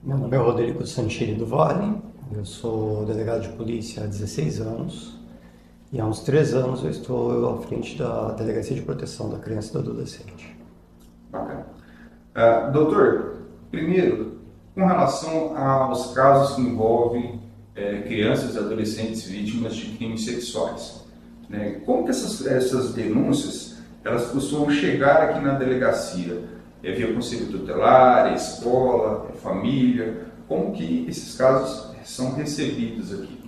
Meu nome é Rodrigo Santilli do Vale, eu sou delegado de polícia há 16 anos e há uns 3 anos eu estou à frente da Delegacia de Proteção da Criança e do Adolescente. Bacana. Doutor, primeiro, com relação aos casos que envolvem crianças e adolescentes vítimas de crimes sexuais, né? Como que essas denúncias elas costumam chegar aqui na delegacia? Via conselho tutelar, escola, família? Como que esses casos são recebidos aqui?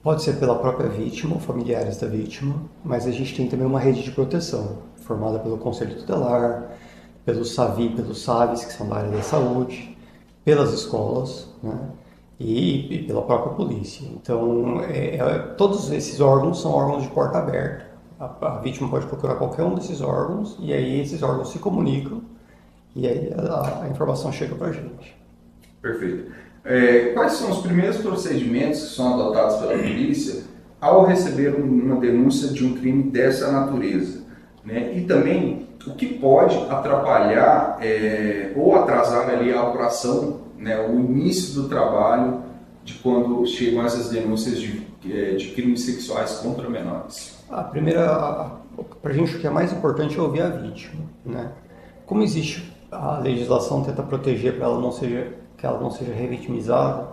Pode ser pela própria vítima ou familiares da vítima, mas a gente tem também uma rede de proteção, formada pelo Conselho Tutelar, pelo SAVI, pelos SAVs, que são da área da saúde, pelas escolas, né? E pela própria polícia. Então, todos esses órgãos são órgãos de porta aberta. A vítima pode procurar qualquer um desses órgãos e aí esses órgãos se comunicam e aí a informação chega para a gente. Perfeito. Quais são os primeiros procedimentos que são adotados pela polícia ao receber uma denúncia de um crime dessa natureza, né? E também o que pode atrapalhar ou atrasar ali a apuração, né, o início do trabalho de quando chegam essas denúncias de crimes sexuais contra menores? A primeira, para a gente o que é mais importante é ouvir a vítima, né? Como existe a legislação tenta proteger para que ela não seja revitimizada,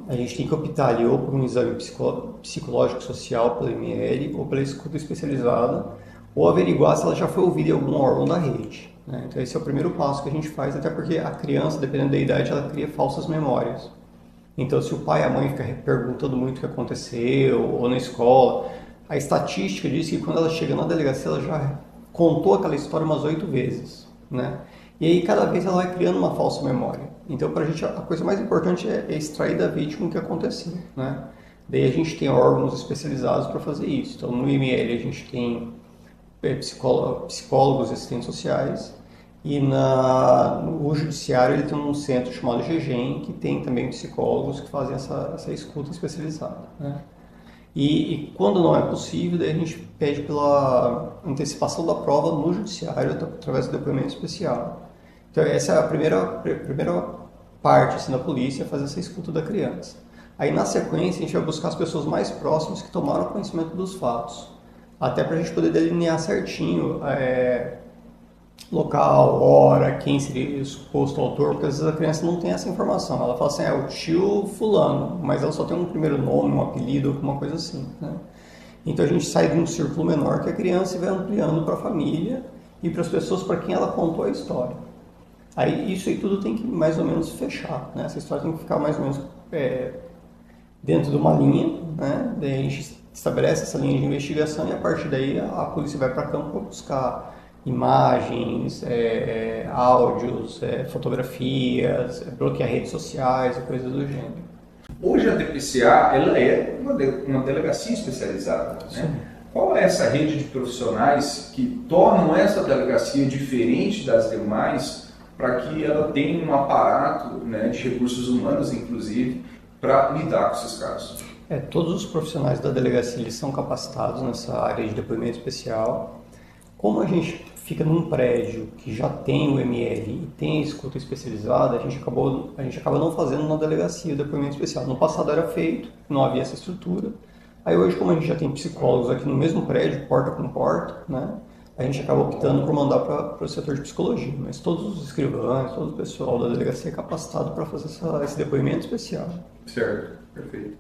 a gente tem que optar ali ou por um exame psicológico social pela ML ou pela escuta especializada ou averiguar se ela já foi ouvida em algum órgão da rede, né? Então esse é o primeiro passo que a gente faz, até porque a criança, dependendo da idade, ela cria falsas memórias. Então, se o pai e a mãe ficam perguntando muito o que aconteceu, ou na escola, a estatística diz que quando ela chega na delegacia, ela já contou aquela história umas 8 vezes, né? E aí, cada vez ela vai criando uma falsa memória. Então, para a gente, a coisa mais importante é extrair da vítima o que aconteceu, né? Daí a gente tem órgãos especializados para fazer isso. Então, no IML a gente tem psicólogos e assistentes sociais, e no judiciário ele tem um centro chamado GEGEM, que tem também psicólogos que fazem essa escuta especializada, né? E quando não é possível, daí a gente pede pela antecipação da prova no judiciário através do depoimento especial. Então essa é a primeira parte assim, da polícia, fazer essa escuta da criança. Aí na sequência a gente vai buscar as pessoas mais próximas que tomaram conhecimento dos fatos, até para a gente poder delinear certinho local, hora, quem seria o suposto autor, porque às vezes a criança não tem essa informação. Ela fala assim, é o tio fulano, mas ela só tem um primeiro nome, um apelido, alguma coisa assim, né? Então a gente sai de um círculo menor que a criança e vai ampliando para a família e para as pessoas para quem ela contou a história. Aí isso aí tudo tem que mais ou menos fechar, né? Essa história tem que ficar mais ou menos dentro de uma linha, né? Daí a gente estabelece essa linha de investigação e a partir daí a polícia vai para campo para buscar imagens, áudios, fotografias, bloquear redes sociais e coisas do gênero. Hoje a DPCA ela é uma delegacia especializada, né? Qual é essa rede de profissionais que tornam essa delegacia diferente das demais para que ela tenha um aparato, né, de recursos humanos, inclusive, para lidar com esses casos? Todos os profissionais da delegacia eles são capacitados nessa área de depoimento especial. Como a gente fica num prédio que já tem o ML e tem a escuta especializada, a gente acaba não fazendo na delegacia o depoimento especial. No passado era feito, não havia essa estrutura. Aí hoje, como a gente já tem psicólogos aqui no mesmo prédio, porta com porta, né, a gente acaba optando por mandar para o setor de psicologia. Mas todos os escrivães, todo o pessoal da delegacia é capacitado para fazer esse depoimento especial. Certo, perfeito.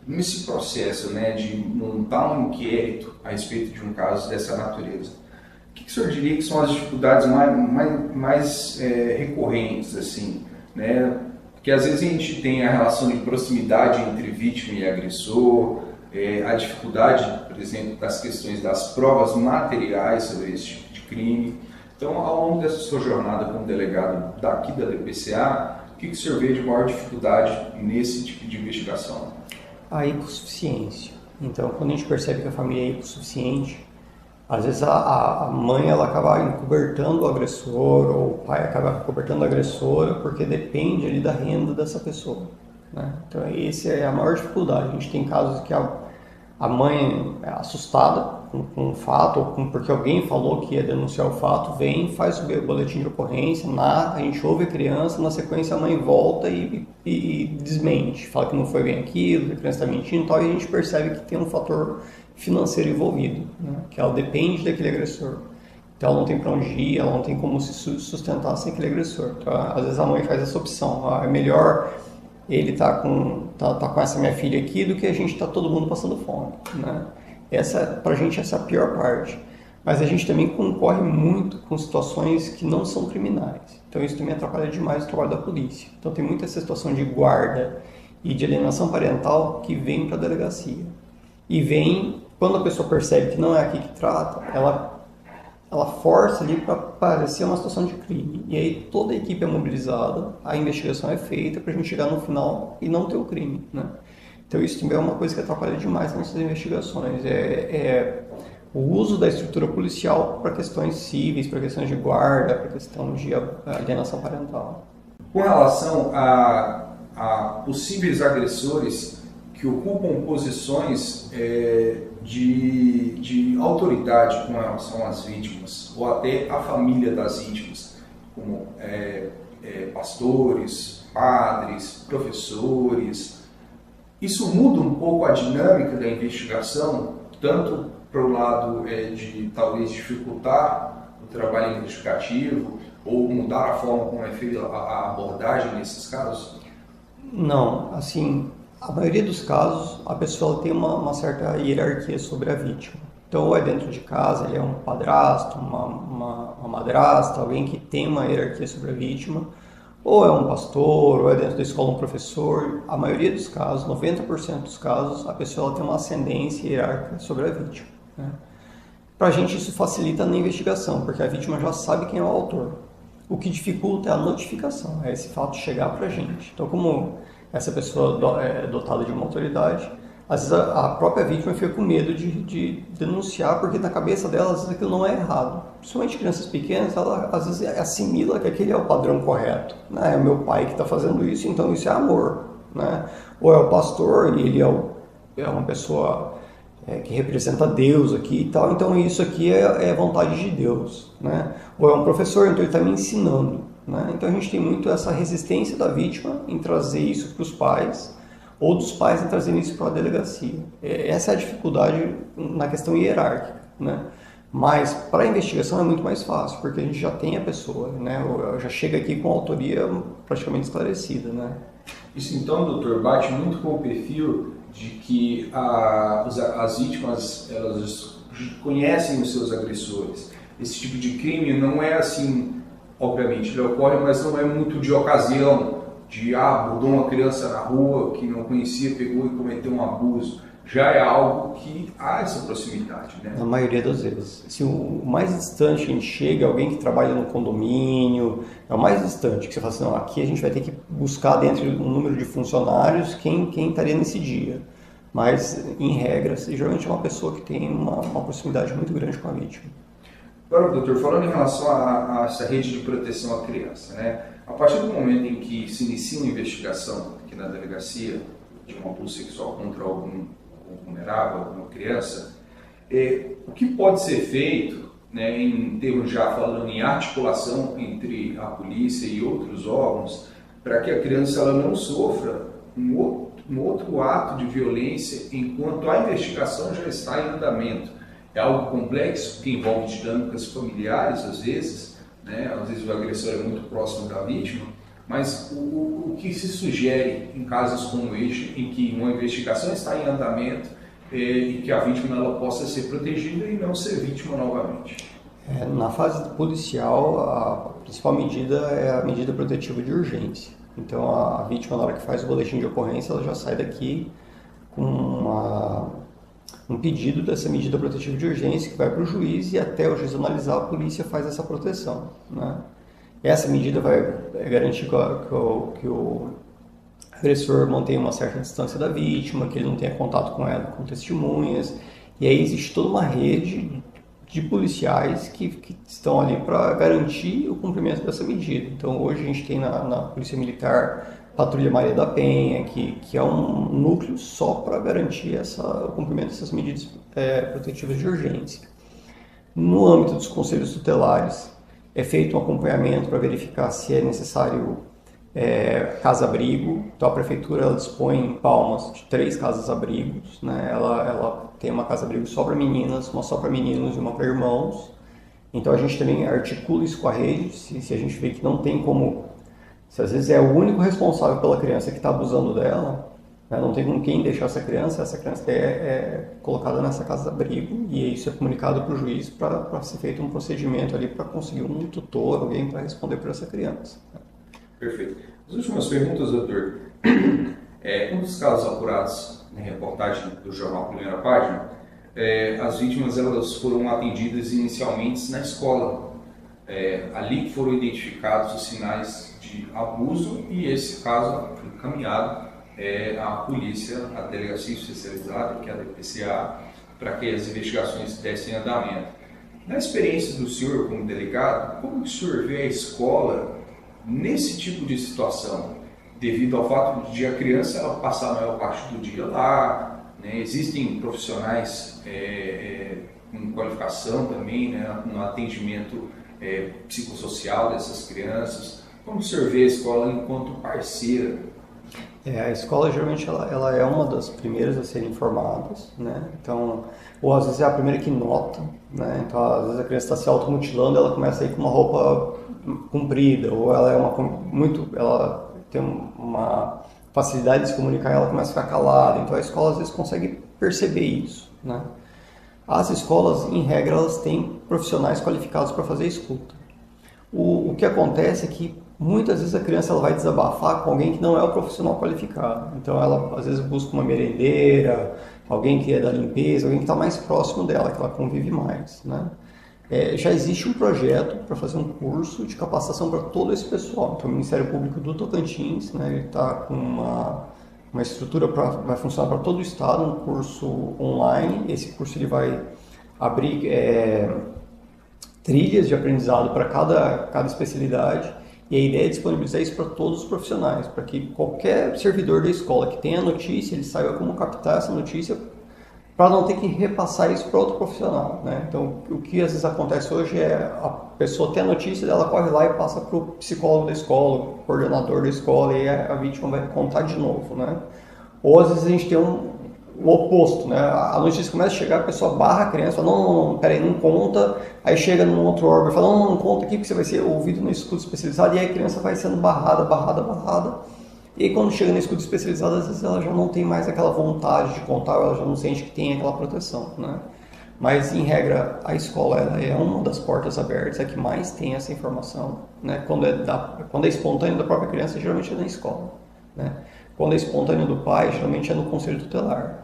Nesse processo, né, de montar um inquérito a respeito de um caso dessa natureza, o que o senhor diria que são as dificuldades mais recorrentes, assim, né? Porque às vezes a gente tem a relação de proximidade entre vítima e agressor, a dificuldade, por exemplo, das questões das provas materiais sobre esse tipo de crime. Então, ao longo dessa sua jornada como delegado daqui da DPCA, o que o senhor vê de maior dificuldade nesse tipo de investigação? A hipossuficiência. Então, quando a gente percebe que a família é hipossuficiente, às vezes a mãe ela acaba encobertando o agressor ou o pai acaba encobertando a agressora porque depende ali da renda dessa pessoa, né? Então, essa é a maior dificuldade. A gente tem casos que a mãe é assustada com um fato, ou porque alguém falou que ia denunciar o fato, vem, faz o boletim de ocorrência, a gente ouve a criança, na sequência a mãe volta e desmente, fala que não foi bem aquilo, que a criança está mentindo e tal, e a gente percebe que tem um fator financeiro envolvido, né? Que ela depende daquele agressor. Então ela não tem para onde ir, ela não tem como se sustentar sem aquele agressor. Então, às vezes a mãe faz essa opção, é melhor ele tá com essa minha filha aqui do que a gente tá todo mundo passando fome, né? Pra gente essa é a pior parte. Mas a gente também concorre muito com situações que não são criminais. Então isso também atrapalha demais o trabalho da polícia. Então tem muita essa situação de guarda e de alienação parental que vem para a delegacia. E vem, quando a pessoa percebe que não é aqui que trata, ela força ali para parecer uma situação de crime. E aí toda a equipe é mobilizada, a investigação é feita para a gente chegar no final e não ter o crime, né? Então isso também é uma coisa que atrapalha demais nas nossas investigações. O uso da estrutura policial para questões cíveis, para questões de guarda, para questão de alienação parental. Com relação a possíveis agressores que ocupam posições de autoridade com relação às vítimas, ou até a família das vítimas, como pastores, padres, professores, isso muda um pouco a dinâmica da investigação, tanto para o lado de talvez dificultar o trabalho investigativo, ou mudar a forma como é feita a abordagem nesses casos? Não, assim, a maioria dos casos, a pessoa tem uma certa hierarquia sobre a vítima. Então, ou é dentro de casa, ele é um padrasto, uma madrasta, alguém que tem uma hierarquia sobre a vítima, ou é um pastor, ou é dentro da escola um professor. A maioria dos casos, 90% dos casos, a pessoa tem uma ascendência hierárquica sobre a vítima, né? Para a gente isso facilita na investigação, porque a vítima já sabe quem é o autor. O que dificulta é a notificação, é esse fato chegar para a gente. Então, como essa pessoa é dotada de uma autoridade, às vezes a própria vítima fica com medo de denunciar, porque na cabeça dela, às vezes aquilo não é errado. Principalmente crianças pequenas, ela às vezes assimila que aquele é o padrão correto, né? É o meu pai que está fazendo isso, então isso é amor, né? Ou é o pastor e ele é uma pessoa que representa Deus aqui e tal, então isso aqui é vontade de Deus, né? Ou é um professor, então ele está me ensinando, né? Então a gente tem muito essa resistência da vítima em trazer isso para os pais, ou dos pais em trazer isso para a delegacia. Essa é a dificuldade na questão hierárquica, né? Mas para a investigação é muito mais fácil, porque a gente já tem a pessoa, né? Já chega aqui com a autoria praticamente esclarecida, né? Isso então, doutor, bate muito com o perfil de que as vítimas, elas conhecem os seus agressores. Esse tipo de crime não é assim, obviamente ele ocorre, mas não é muito de ocasião, botou uma criança na rua que não conhecia, pegou e cometeu um abuso. Já é algo que há essa proximidade, né? Na maioria das vezes. Assim, o mais distante que a gente chega é alguém que trabalha no condomínio, é o mais distante, que você fala assim, não, aqui a gente vai ter que buscar dentro do número de funcionários quem estaria nesse dia. Mas, em regra, geralmente é uma pessoa que tem uma proximidade muito grande com a vítima. Agora, doutor, falando em relação a essa rede de proteção à criança, né? A partir do momento em que se inicia uma investigação aqui na delegacia de um abuso sexual contra algum vulnerável, alguma criança, o que pode ser feito, né, em termos já falando em articulação entre a polícia e outros órgãos, para que a criança ela não sofra um outro ato de violência enquanto a investigação já está em andamento? É algo complexo que envolve dinâmicas familiares às vezes, né? Às vezes o agressor é muito próximo da vítima, mas o que se sugere em casos como este, em que uma investigação está em andamento e que a vítima ela possa ser protegida e não ser vítima novamente? Na fase policial, a principal medida é a medida protetiva de urgência. Então, a vítima, na hora que faz o boletim de ocorrência, ela já sai daqui com um pedido dessa medida protetiva de urgência que vai para o juiz e até o juiz analisar, a polícia faz essa proteção, né? Essa medida vai garantir que o agressor mantenha uma certa distância da vítima, que ele não tenha contato com ela, com testemunhas. E aí existe toda uma rede de policiais que estão ali para garantir o cumprimento dessa medida. Então hoje a gente tem na Polícia Militar Patrulha Maria da Penha, que é um núcleo só para garantir o cumprimento dessas medidas protetivas de urgência. No âmbito dos conselhos tutelares, é feito um acompanhamento para verificar se é necessário casa-abrigo. Então a prefeitura ela dispõe em Palmas de 3 casas-abrigos, né? Ela tem uma casa-abrigo só para meninas, uma só para meninos e uma para irmãos. Então a gente também articula isso com a rede, se a gente vê que não tem como, se às vezes é o único responsável pela criança que está abusando dela, né? Não tem com quem deixar essa criança é colocada nessa casa-abrigo e isso é comunicado para o juiz para ser feito um procedimento ali para conseguir um tutor, alguém para responder por essa criança. Perfeito. As últimas perguntas, doutor. Um dos casos apurados na reportagem do jornal Primeira Página, as vítimas elas foram atendidas inicialmente na escola. Ali foram identificados os sinais de abuso e esse caso foi encaminhado à polícia, à delegacia especializada, que é a DPCA, para que as investigações dessem andamento. Na experiência do senhor como delegado, como o senhor vê a escola nesse tipo de situação, devido ao fato de a criança ela passar a maior parte do dia lá, né? Existem profissionais com qualificação também, né, no atendimento psicossocial dessas crianças. Como o senhor vê a escola enquanto parceira? A escola geralmente ela é uma das primeiras a serem informadas, né? Então, ou às vezes é a primeira que nota, né? Então, às vezes a criança está se automutilando, ela começa a ir com uma roupa comprida, ou ela ela tem uma facilidade de se comunicar, ela começa a ficar calada. Então, a escola às vezes consegue perceber isso, né? As escolas, em regra, elas têm profissionais qualificados para fazer escuta. O que acontece é que muitas vezes a criança ela vai desabafar com alguém que não é o profissional qualificado. Então ela às vezes busca uma merendeira, alguém que é da limpeza, alguém que está mais próximo dela, que ela convive mais, né? Já existe um projeto para fazer um curso de capacitação para todo esse pessoal. Então o Ministério Público do Tocantins, né, ele está com uma estrutura vai funcionar para todo o estado, um curso online. Esse curso ele vai abrir trilhas de aprendizado para cada especialidade. E a ideia é disponibilizar isso para todos os profissionais, para que qualquer servidor da escola que tenha notícia, ele saiba como captar essa notícia para não ter que repassar isso para outro profissional, né? Então, o que às vezes acontece hoje é a pessoa tem a notícia, ela corre lá e passa para o psicólogo da escola, o coordenador da escola, e a vítima vai contar de novo, né? Ou às vezes a gente tem o oposto, né? A notícia começa a chegar, a pessoa barra a criança, fala, não, peraí, não conta, aí chega num outro órgão e fala, não conta aqui, porque você vai ser ouvido no escudo especializado, e aí a criança vai sendo barrada, e aí quando chega no escudo especializado, às vezes ela já não tem mais aquela vontade de contar, ela já não sente que tem aquela proteção, né? Mas, em regra, a escola ela é uma das portas abertas, é que mais tem essa informação, né? Quando é espontâneo da própria criança, geralmente é na escola, né? Quando é espontâneo do pai, geralmente é no conselho tutelar.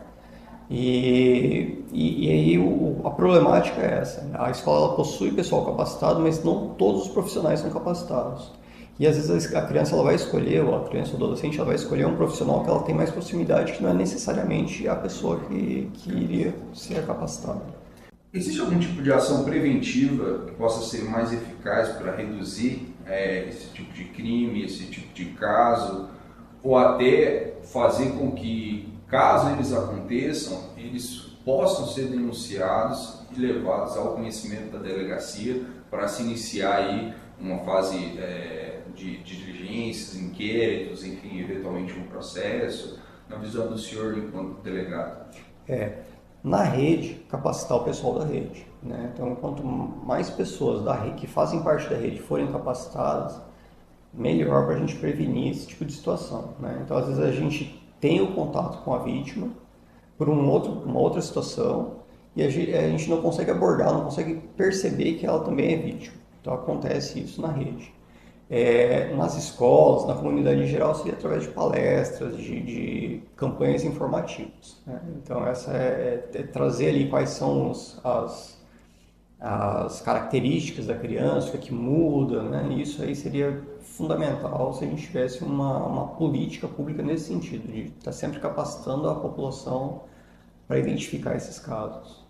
E aí a problemática é essa. A escola ela possui pessoal capacitado, mas não todos os profissionais são capacitados. E às vezes a criança ela vai escolher, ou a criança ou adolescente ela vai escolher um profissional que ela tem mais proximidade, que não é necessariamente a pessoa que iria ser capacitada. Existe algum tipo de ação preventiva que possa ser mais eficaz para reduzir esse tipo de crime, esse tipo de caso, ou até fazer com que, caso eles aconteçam, eles possam ser denunciados e levados ao conhecimento da delegacia para se iniciar aí uma fase de diligências, inquéritos, enfim, eventualmente um processo, na visão do senhor enquanto delegado? Na rede, capacitar o pessoal da rede, né? Então, quanto mais pessoas da rede, que fazem parte da rede forem capacitadas, melhor para a gente prevenir esse tipo de situação, né? Então, às vezes a gente tem o contato com a vítima por uma outra situação e a gente não consegue abordar, não consegue perceber que ela também é vítima. Então, acontece isso na rede. Nas escolas, na comunidade em geral, seria através de palestras, de campanhas informativas, né? Então, essa é trazer ali quais são as características da criança, o que muda, né? Isso aí seria fundamental se a gente tivesse uma política pública nesse sentido, de estar sempre capacitando a população para identificar esses casos.